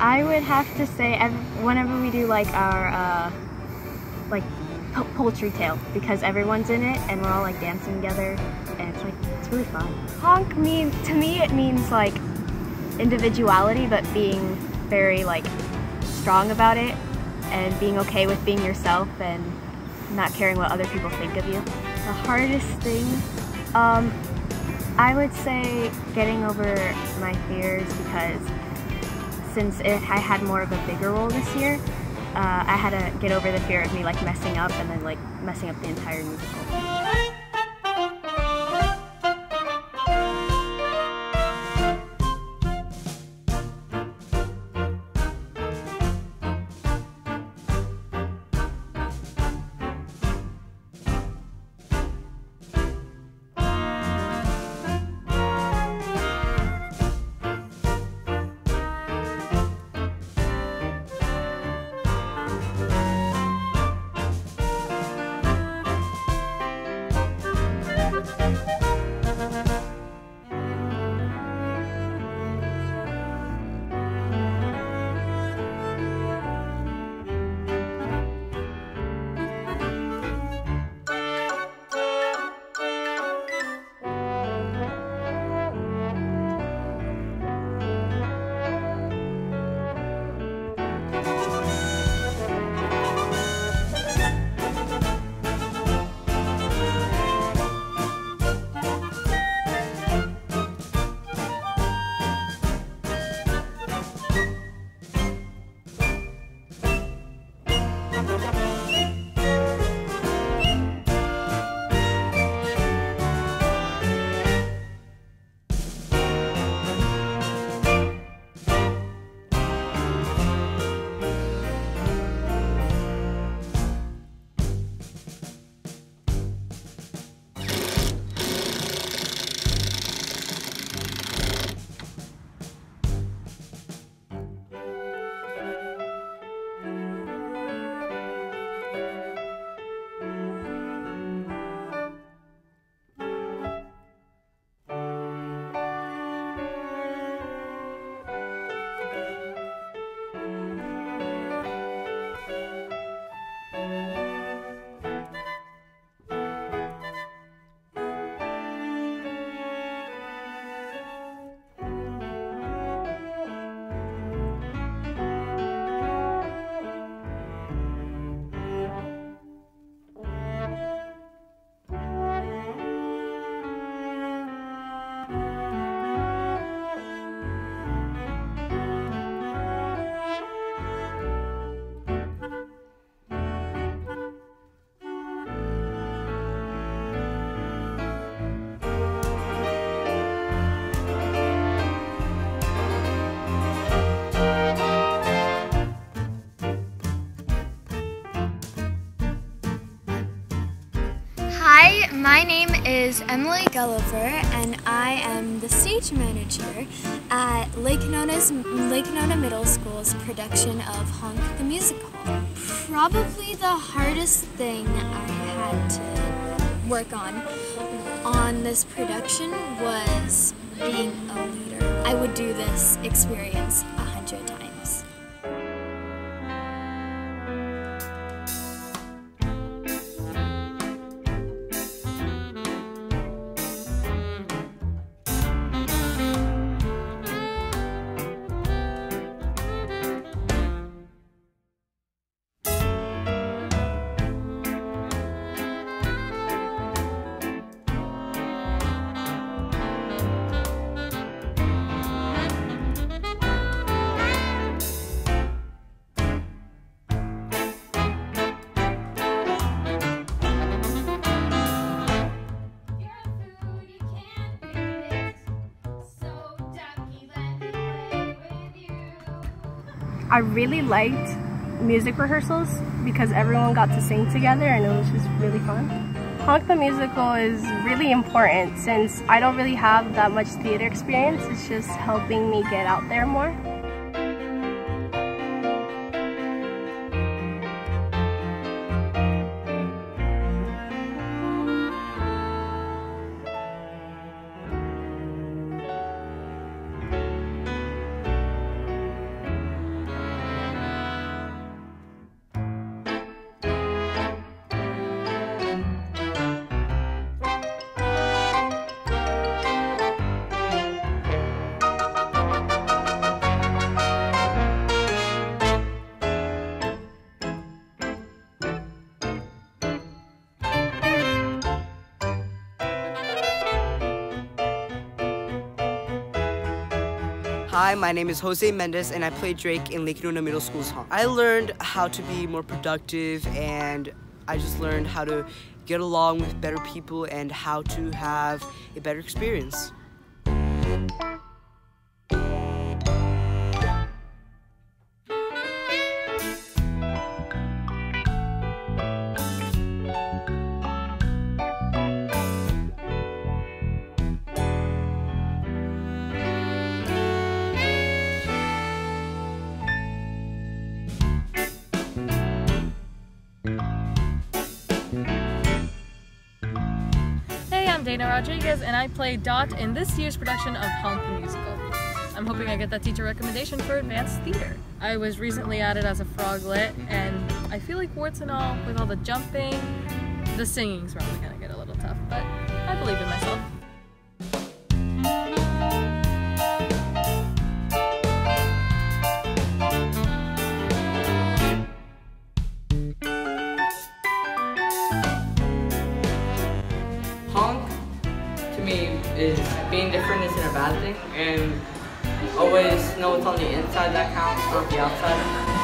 I would have to say whenever we do like our poultry tale, because everyone's in it and we're all like dancing together and it's really fun. Honk to me it means like individuality, but being very like strong about it and being okay with being yourself and not caring what other people think of you. The hardest thing, I would say getting over my fears, because since I had more of a bigger role this year, I had to get over the fear of me like messing up and then like messing up the entire musical. Hi, my name is Emily Gulliver, and I am the stage manager at Lake Nona Middle School's production of Honk the Musical. Probably the hardest thing I had to work on this production was being a leader. I would do this experience 100 times. I really liked music rehearsals because everyone got to sing together and it was just really fun. Honk the Musical is really important since I don't really have that much theater experience. It's just helping me get out there more. Hi, my name is Jose Mendez and I play Drake in Lake Nona Middle School's Honk. I learned how to be more productive and I just learned how to get along with better people and how to have a better experience. I'm Dana Rodriguez and I play Dot in this year's production of Honk the Musical. I'm hoping I get that teacher recommendation for advanced theater. I was recently added as a froglet and I feel like warts and all, with all the jumping, the singing's probably gonna get a little tough, but I believe in myself. Honk, to me, is being different isn't a bad thing, and always know what's on the inside that counts, not the outside.